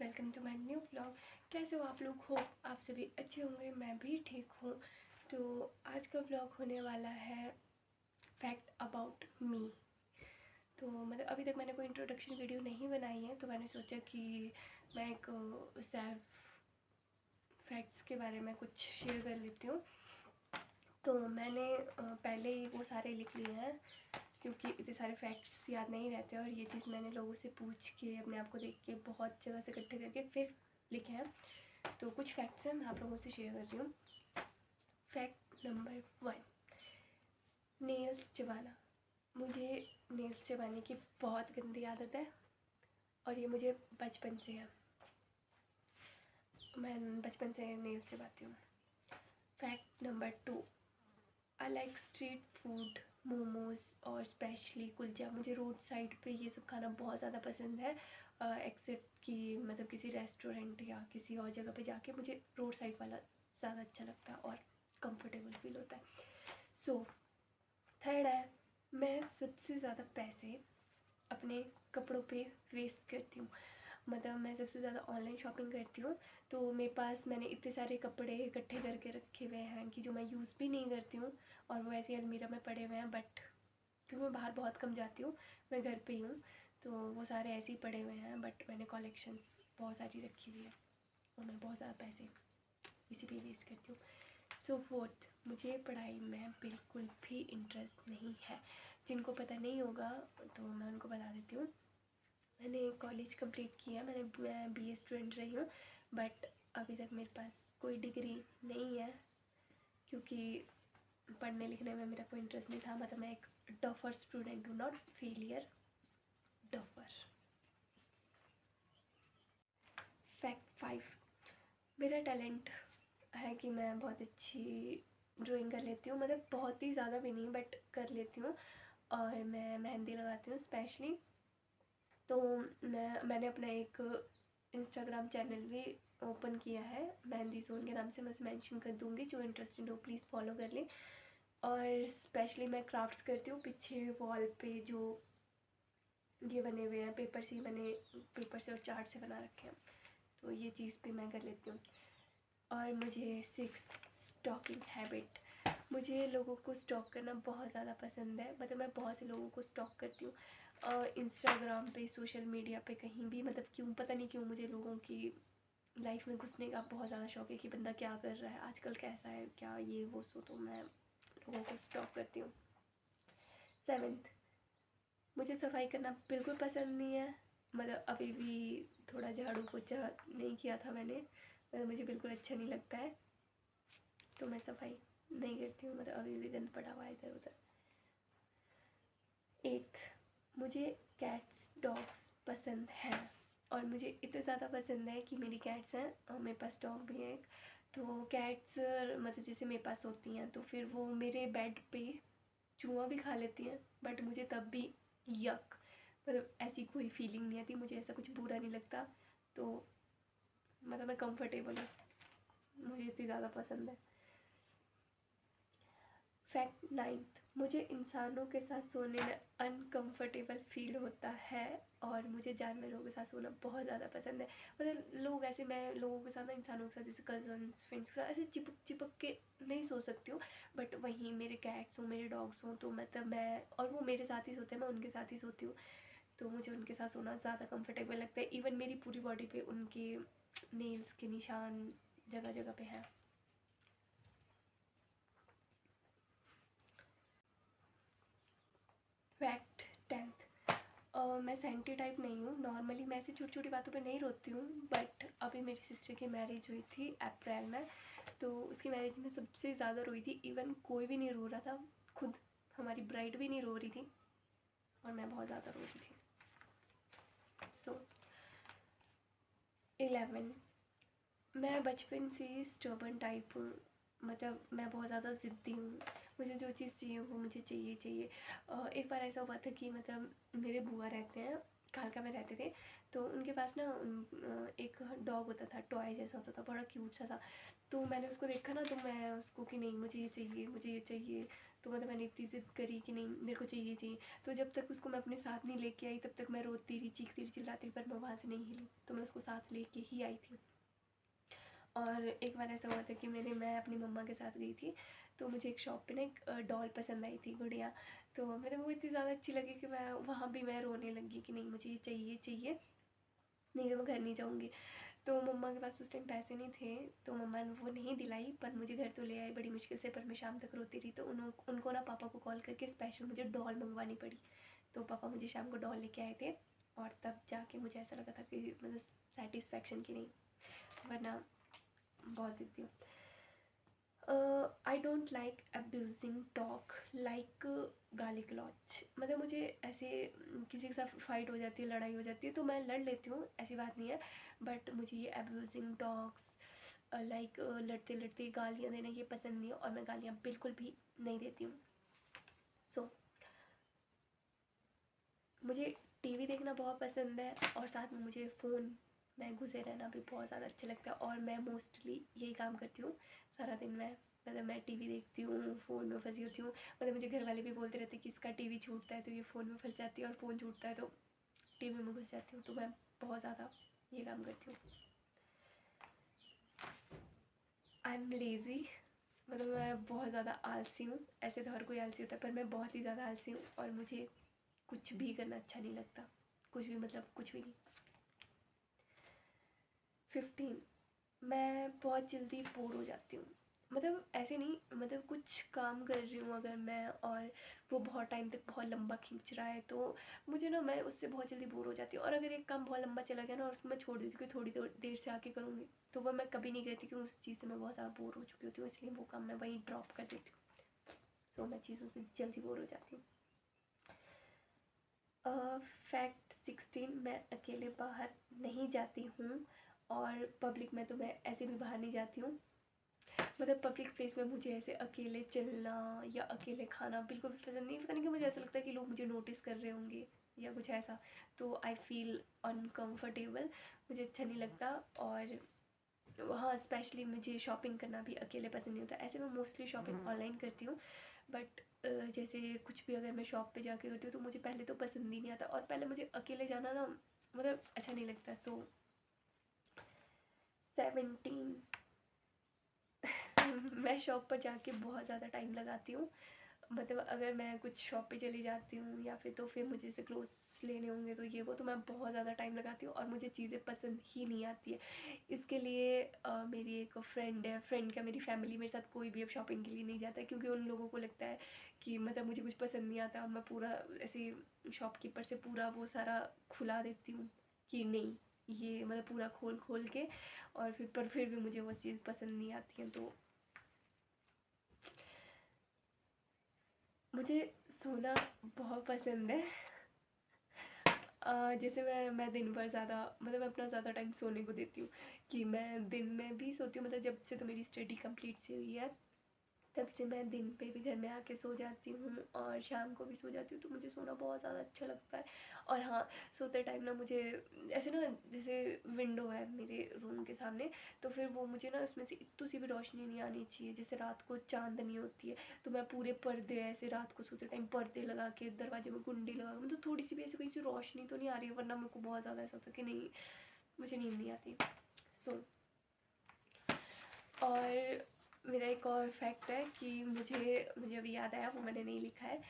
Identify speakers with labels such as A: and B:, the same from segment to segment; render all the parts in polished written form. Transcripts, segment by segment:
A: Welcome to my new vlog. कैसे हो आप लोग? हो आप सभी अच्छे होंगे, मैं भी ठीक हूँ। तो आज का व्लॉग होने वाला है फैक्ट अबाउट मी। तो मतलब अभी तक मैंने कोई इंट्रोडक्शन वीडियो नहीं बनाई है, तो मैंने सोचा कि मैं एक सेल्फ फैक्ट्स के बारे में कुछ शेयर कर लेती हूँ। तो मैंने पहले ही वो सारे लिख लिए हैं क्योंकि इतने सारे फैक्ट्स याद नहीं रहते, और ये चीज़ मैंने लोगों से पूछ के, अपने आप को देख के, बहुत जगह से इकट्ठे करके फिर लिखे हैं। तो कुछ फैक्ट्स हैं, मैं आप लोगों से शेयर करती हूँ। फैक्ट नंबर 1, नेल्स चबाना। मुझे नेल्स चबाने की बहुत गंदी आदत है, और ये मुझे बचपन से है। मैं बचपन से नेल्स चबाती हूँ। Fact number 2, I like street food, momos और स्पेशली कुलचा। मुझे रोड साइड पे ये सब खाना बहुत ज़्यादा पसंद है, एक्सेप्ट कि मतलब किसी रेस्टोरेंट या किसी और जगह पे जाके मुझे रोड साइड वाला ज़्यादा अच्छा लगता है और कंफर्टेबल फील होता है। सो थर्ड है, मैं सबसे ज़्यादा पैसे अपने कपड़ों पे वेस्ट करती हूँ। मतलब मैं सबसे ज़्यादा ऑनलाइन शॉपिंग करती हूँ, तो मेरे पास मैंने इतने सारे कपड़े इकट्ठे करके रखे हुए हैं कि जो मैं यूज़ भी नहीं करती हूँ, और वो ऐसे अलमीरा में पड़े हुए हैं। बट क्योंकि मैं बाहर बहुत कम जाती हूँ, मैं घर पे ही हूँ, तो वो सारे ऐसे ही पड़े हुए हैं। बट मैंने कलेक्शंस बहुत सारी रखी हुई है, और मैं बहुत ज़्यादा पैसे इसी पे वेस्ट करती हूँ। सो फोर्थ, मुझे पढ़ाई में बिल्कुल भी इंटरेस्ट नहीं है। जिनको पता नहीं होगा तो मैं उनको बता देती हूँ। मैंने कॉलेज कंप्लीट किया, मैं बीए स्टूडेंट रही हूँ, बट अभी तक मेरे पास कोई डिग्री नहीं है क्योंकि पढ़ने लिखने में मेरा कोई इंटरेस्ट नहीं था। मतलब मैं एक डफर स्टूडेंट हूँ, नॉट फेलियर, डफर। फैक्ट 5, मेरा टैलेंट है कि मैं बहुत अच्छी ड्राइंग कर लेती हूँ। मतलब बहुत ही ज़्यादा भी नहीं, बट कर लेती हूँ। और मैं मेहंदी लगाती हूँ स्पेशली। तो मैंने अपना एक इंस्टाग्राम चैनल भी ओपन किया है, मेहंदी जोन के नाम से। मैं उसे मेंशन कर दूँगी, जो इंटरेस्टेड हो प्लीज़ फॉलो कर लें। और स्पेशली मैं क्राफ्ट्स करती हूँ। पीछे वॉल पे जो ये बने हुए हैं पेपर से, मैंने पेपर से और चार्ट से बना रखे हैं, तो ये चीज़ भी मैं कर लेती हूँ। और मुझे 6 स्टॉकिंग हैबिट, मुझे लोगों को स्टॉक करना बहुत ज़्यादा पसंद है। मतलब मैं बहुत से लोगों को स्टॉक करती हूँ, इंस्टाग्राम पे, सोशल मीडिया पे, कहीं भी। मतलब क्यों, पता नहीं क्यों मुझे लोगों की लाइफ में घुसने का बहुत ज़्यादा शौक है कि बंदा क्या कर रहा है आजकल, कैसा है, क्या ये वो। सो तो मैं लोगों को स्टॉक करती हूँ। 7th, मुझे सफाई करना बिल्कुल पसंद नहीं है। मतलब अभी भी थोड़ा झाड़ू पोछा नहीं किया था मैंने, मतलब मुझे बिल्कुल अच्छा नहीं लगता है, तो मैं सफाई नहीं करती हूँ। मतलब अभी भी गंद पड़ा हुआ है इधर उधर। 8th, मुझे कैट्स डॉग्स पसंद हैं, और मुझे इतने ज़्यादा पसंद है कि मेरी कैट्स हैं और मेरे पास डॉग भी है एक। तो कैट्स मतलब जैसे मेरे पास होती हैं, तो फिर वो मेरे बेड पे चूहा भी खा लेती हैं, बट मुझे तब भी यक, मतलब ऐसी कोई फीलिंग नहीं आती, मुझे ऐसा कुछ बुरा नहीं लगता। तो मतलब मैं कंफर्टेबल हूँ, मुझे इतनी ज़्यादा पसंद है। फैक्ट 9, मुझे इंसानों के साथ सोने में अनकंफर्टेबल फील होता है, और मुझे जानवरों के साथ सोना बहुत ज़्यादा पसंद है। मतलब लोग ऐसे, मैं लोगों के साथ ना, इंसानों के साथ, जैसे कज़न्स फ्रेंड्स के साथ ऐसे चिपक चिपक के नहीं सो सकती हूँ। बट वहीं मेरे कैट्स हों, मेरे डॉग्स हों, तो मतलब मैं, और वो मेरे साथ ही सोते हैं, मैं उनके साथ ही सोती हूँ, तो मुझे उनके साथ सोना ज़्यादा कंफर्टेबल लगता है। इवन मेरी पूरी बॉडी पे उनके नेल्स के निशान जगह जगह पे हैं। फैक्ट 10, मैं सेंटी टाइप नहीं हूँ। नॉर्मली मैं ऐसी छोटी छोटी बातों पे नहीं रोती हूँ, बट अभी मेरी सिस्टर की मैरिज हुई थी अप्रैल में, तो उसकी मैरिज में सबसे ज़्यादा रोई थी। इवन कोई भी नहीं रो रहा था, खुद हमारी ब्राइड भी नहीं रो रही थी, और मैं बहुत ज़्यादा रो रही थी। सो 11, मैं बचपन से स्टर्बन टाइप हूँ। मतलब मैं बहुत ज़्यादा ज़िद्दी हूँ, मुझे जो चीज़ चाहिए वो मुझे चाहिए चाहिए। एक बार ऐसा हुआ था कि मतलब मेरे बुआ रहते हैं, कालका में रहते थे, तो उनके पास ना एक डॉग होता था, टॉय जैसा होता था, बड़ा क्यूट सा था। तो मैंने उसको देखा ना, तो मैं उसको कि नहीं मुझे ये चाहिए, मुझे ये चाहिए। तो मतलब मैंने इतनी ज़िद करी कि नहीं मेरे को चाहिए चाहिए। तो जब तक उसको मैं अपने साथ नहीं लेके आई तब तक मैं रोती रही, चीखती रही, चिल्लाती रही, पर मैं वहाँ से नहीं हिली। तो मैं उसको साथ लेके ही आई थी। और एक बार ऐसा हुआ था कि मैं अपनी मम्मा के साथ गई थी, तो मुझे एक शॉप पे ना एक डॉल पसंद आई थी, गुड़िया। तो मतलब वो इतनी ज़्यादा अच्छी लगी कि मैं वहाँ भी मैं रोने लगी कि नहीं मुझे ये चाहिए चाहिए, नहीं तो मैं घर नहीं जाऊँगी। तो मम्मा के पास उस टाइम पैसे नहीं थे, तो मम्मा ने वो नहीं दिलाई, पर मुझे घर तो ले आई बड़ी मुश्किल से। पर मैं शाम तक रोती रही, तो उनको ना पापा को कॉल करके स्पेशल मुझे डॉल मंगवानी पड़ी। तो पापा मुझे शाम को डॉल लेके आए थे, और तब जाके मुझे ऐसा लगा था कि मतलब सेटिस्फेक्शन की नहीं, वरना बहुत ज़िद्दी हूँ। I don't like abusing talk like गाली गलौज। मतलब मुझे ऐसे किसी के साथ फाइट हो जाती है, लड़ाई हो जाती है, तो मैं लड़ लेती हूँ, ऐसी बात नहीं है। बट मुझे ये अब्यूजिंग टॉक्स लाइक लड़ते लड़ते गालियाँ देना ये पसंद नहीं है, और मैं गालियाँ बिल्कुल भी नहीं देती हूँ। सो मुझे टीवी देखना बहुत पसंद है, और साथ में मुझे फ़ोन में घुसे रहना भी बहुत ज़्यादा अच्छा लगता है। और मैं मोस्टली यही काम करती हूँ सारा दिन। मैं टीवी देखती हूँ, फ़ोन में फंसी होती हूँ। मतलब मुझे घर वाले भी बोलते रहते हैं कि इसका टीवी छूटता है तो ये फ़ोन में फंस जाती है, और फ़ोन छूटता है तो टीवी में घुस जाती हूँ। तो मैं बहुत ज़्यादा ये काम करती हूँ। I am lazy. मतलब मैं बहुत ज़्यादा आलसी हूँ। ऐसे तो हर कोई आलसी होता है, पर मैं बहुत ही ज़्यादा आलसी हूँ, और मुझे कुछ भी करना अच्छा नहीं लगता, कुछ भी, मतलब कुछ भी नहीं। 15, मैं बहुत जल्दी बोर हो जाती हूँ। मतलब ऐसे नहीं, मतलब कुछ काम कर रही हूँ अगर मैं, और वो बहुत टाइम तक बहुत लंबा खींच रहा है, तो मुझे ना, मैं उससे बहुत जल्दी बोर हो जाती हूँ। और अगर एक काम बहुत लंबा चला गया ना, और उसको मैं छोड़ देती हूँ कि थोड़ी देर से आके करूँगी, तो वह मैं कभी नहीं करती, क्योंकि उस चीज़ से मैं बहुत ज़्यादा बोर हो चुकी होती हूँ, इसलिए वो काम मैं वहीं ड्रॉप कर देती हूँ। तो मैं चीज़ों से जल्दी बोर हो जाती हूँ। फैक्ट 16, मैं अकेले बाहर नहीं जाती हूँ, और पब्लिक में तो मैं ऐसे भी बाहर नहीं जाती हूँ। मतलब पब्लिक प्लेस में मुझे ऐसे अकेले चलना या अकेले खाना बिल्कुल भी पसंद नहीं। पता नहीं क्यों मुझे ऐसा लगता है कि लोग मुझे नोटिस कर रहे होंगे या कुछ ऐसा, तो आई फील अनकम्फर्टेबल, मुझे अच्छा नहीं लगता। और हाँ, स्पेशली मुझे शॉपिंग करना भी अकेले पसंद नहीं होता। ऐसे मैं मोस्टली शॉपिंग ऑनलाइन करती हूँ, बट जैसे कुछ भी अगर मैं शॉप पे जाके करती हूँ तो मुझे पहले तो पसंद ही नहीं आता, और पहले मुझे अकेले जाना ना मतलब अच्छा नहीं लगता। सो 17, मैं शॉप पर जाके बहुत ज़्यादा टाइम लगाती हूँ। मतलब अगर मैं कुछ शॉप पे चली जाती हूँ, या फिर तो फिर मुझे जैसे क्लोथ्स लेने होंगे तो ये वो, तो मैं बहुत ज़्यादा टाइम लगाती हूँ, और मुझे चीज़ें पसंद ही नहीं आती है। इसके लिए मेरी एक फ्रेंड है, फ्रेंड क्या, मेरी फैमिली मेरे साथ कोई भी अब शॉपिंग के लिए नहीं जाता है, क्योंकि उन लोगों को लगता है कि मतलब मुझे कुछ पसंद नहीं आता, और मैं पूरा ऐसे शॉपकीपर से पूरा वो सारा खुला देती हूँ कि नहीं, ये मतलब पूरा खोल खोल के, और फिर भी मुझे वो चीज़ पसंद नहीं आती है। तो मुझे सोना बहुत पसंद है। जैसे मैं दिन भर ज़्यादा, मतलब मैं अपना ज़्यादा टाइम सोने को देती हूँ, कि मैं दिन में भी सोती हूँ। मतलब जब से तो मेरी स्टडी कंप्लीट से हुई है, तब से मैं दिन पे भी घर में आके सो जाती हूँ, और शाम को भी सो जाती हूँ। तो मुझे सोना बहुत ज़्यादा अच्छा लगता है। और हाँ, सोते टाइम ना मुझे ऐसे ना, जैसे विंडो है मेरे रूम के सामने, तो फिर वो मुझे ना उसमें से इतनी सी भी रोशनी नहीं आनी चाहिए, जैसे रात को चांदनी होती है। तो मैं पूरे पर्दे ऐसे रात को सोते टाइम पर्दे लगा के, दरवाजे में कुंडी लगा के, मतलब थोड़ी सी भी ऐसी कोई सी रोशनी तो नहीं आ रही है, वरना मेरे को बहुत ज़्यादा ऐसा होता है कि नहीं, मुझे नींद नहीं आती। सो और मेरा एक और फैक्ट है कि मुझे अभी याद आया, वो मैंने नहीं लिखा है,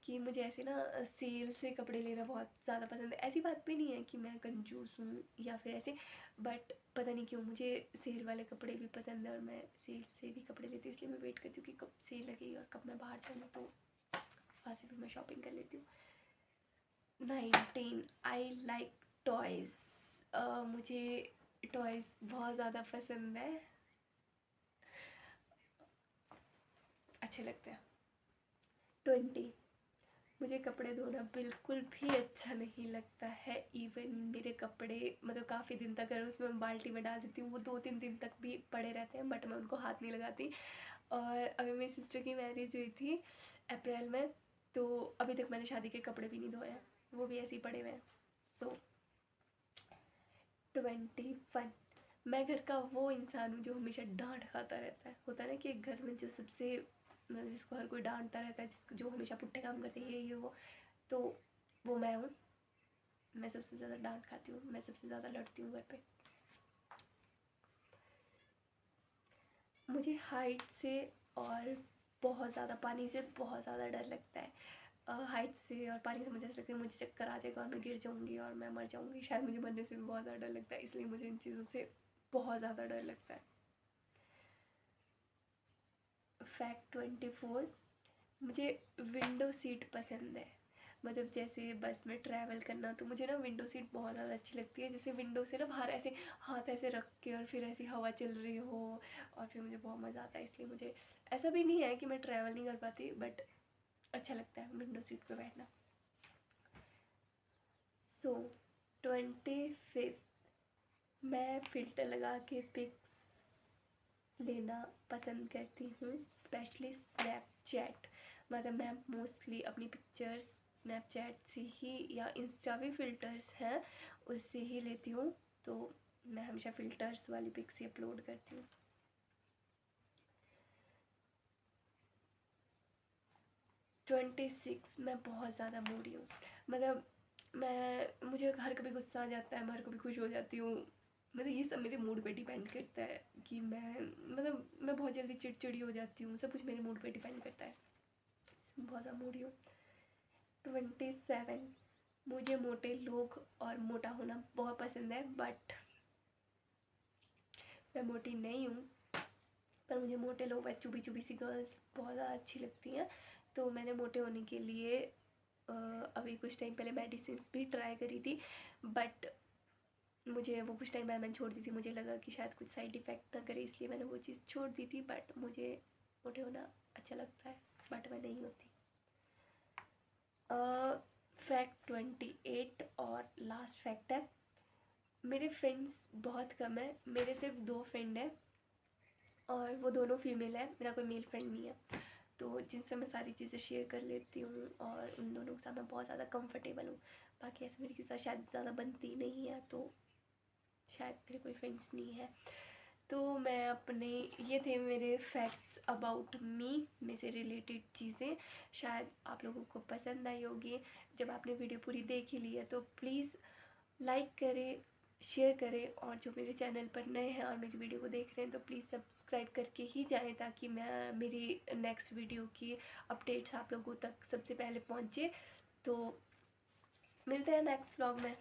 A: कि मुझे ऐसे ना सेल से कपड़े लेना बहुत ज़्यादा पसंद है। ऐसी बात भी नहीं है कि मैं कंजूस हूँ या फिर ऐसे, बट पता नहीं क्यों मुझे सेल वाले कपड़े भी पसंद है, और मैं सेल से भी कपड़े लेती हूँ। इसलिए मैं वेट करती हूँ कि कब सेल लगेगी और कब मैं बाहर जाऊँ, तो वहाँ से भी मैं शॉपिंग कर लेती हूँ। 19, आई लाइक टॉयज़। मुझे टॉयज़ बहुत ज़्यादा पसंद है, अच्छे लगते हैं। 20, मुझे कपड़े धोना बिल्कुल भी अच्छा नहीं लगता है। इवन मेरे कपड़े मतलब काफ़ी दिन तक अगर उसमें बाल्टी में डाल देती हूँ, वो 2-3 दिन तक भी पड़े रहते हैं, बट मैं उनको हाथ नहीं लगाती। और अभी मेरी सिस्टर की मैरिज हुई थी अप्रैल में, तो अभी तक मैंने शादी के कपड़े भी नहीं धोए हैं, वो भी ऐसे ही पड़े हुए हैं। सो 21, मैं घर का वो इंसान हूँ जो हमेशा डांट खाता रहता है। होता है ना कि एक घर में जो सबसे मतलब जिसको हर कोई डांटता रहता है, जिसको जो हमेशा पुट्ठे काम करते हैं ये वो, तो वो मैं हूँ। मैं सबसे ज़्यादा डांट खाती हूँ, मैं सबसे ज़्यादा लड़ती हूँ घर पे। मुझे हाइट से और बहुत ज़्यादा पानी से बहुत ज़्यादा डर लगता है। हाइट से और पानी से मुझे ऐसा लगता है मुझे चक्कर आ जाएगा और मैं गिर जाऊँगी और मैं मर जाऊँगी। शायद मुझे मरने से भी बहुत ज़्यादा डर लगता है, इसलिए मुझे इन चीज़ों से बहुत ज़्यादा डर लगता है। फैक्ट 24, मुझे विंडो सीट पसंद है। मतलब जैसे बस में ट्रैवल करना, तो मुझे ना विंडो सीट बहुत ज़्यादा अच्छी लगती है। जैसे विंडो से ना बाहर ऐसे हाथ ऐसे रख के और फिर ऐसी हवा चल रही हो और फिर मुझे बहुत मज़ा आता है। इसलिए मुझे ऐसा भी नहीं है कि मैं ट्रैवल नहीं कर पाती, बट अच्छा लगता है विंडो सीट पे बैठना। सो 25, मैं फ़िल्टर लगा के पिक्स लेना पसंद करती हूँ, स्पेशली स्नैपचैट। मतलब मैं मोस्टली अपनी पिक्चर्स स्नैपचैट से ही या इंस्टा भी फ़िल्टर्स हैं उससे ही लेती हूँ, तो मैं हमेशा फ़िल्टर्स वाली पिक्स ही अपलोड करती हूँ। 26, मैं बहुत ज़्यादा मूडी हूँ। मतलब मुझे हर कभी गुस्सा आ जाता है, मैं हर कभी खुश हो जाती हूँ। मतलब ये सब मेरे मूड पे डिपेंड करता है कि मैं बहुत जल्दी चिड़चिड़ी हो जाती हूँ। सब कुछ मेरे मूड पे डिपेंड करता है। बहुत ज़्यादा मूडी हूँ। 27, मुझे मोटे लोग और मोटा होना बहुत पसंद है, बट मैं मोटी नहीं हूँ। पर मुझे मोटे लोग व चुभी चुभी सी गर्ल्स बहुत ज़्यादा अच्छी लगती हैं। तो मैंने मोटे होने के लिए अभी कुछ टाइम पहले मेडिसिन भी ट्राई करी थी, बट मुझे वो कुछ टाइम बाद मैंने छोड़ दी थी। मुझे लगा कि शायद कुछ साइड इफ़ेक्ट ना करे, इसलिए मैंने वो चीज़ छोड़ दी थी। बट मुझे मोटे होना अच्छा लगता है, बट मैं नहीं होती। फैक्ट 28 और लास्ट फैक्ट है, मेरे फ्रेंड्स बहुत कम है। मेरे सिर्फ 2 फ्रेंड हैं और वो दोनों फीमेल है, मेरा कोई मेल फ्रेंड नहीं है। तो जिनसे मैं सारी चीज़ें शेयर कर लेती हूँ और उन दोनों के साथ मैं बहुत ज़्यादा कंफर्टेबल हूँ। बाकी ऐसे मेरे के साथ शायद ज़्यादा बनती नहीं है, तो शायद मेरे कोई फ्रेंड्स नहीं है। तो मैं अपने ये थे मेरे फैक्ट्स अबाउट मी में से रिलेटेड चीज़ें। शायद आप लोगों को पसंद आई होगी। जब आपने वीडियो पूरी देख ही ली है तो प्लीज़ लाइक करें, शेयर करें, और जो मेरे चैनल पर नए हैं और मेरी वीडियो को देख रहे हैं तो प्लीज़ सब्सक्राइब करके ही जाएं, ताकि मैं मेरी नेक्स्ट वीडियो की अपडेट्स आप लोगों तक सबसे पहले पहुँचे। तो मिलते हैं नेक्स्ट व्लॉग में।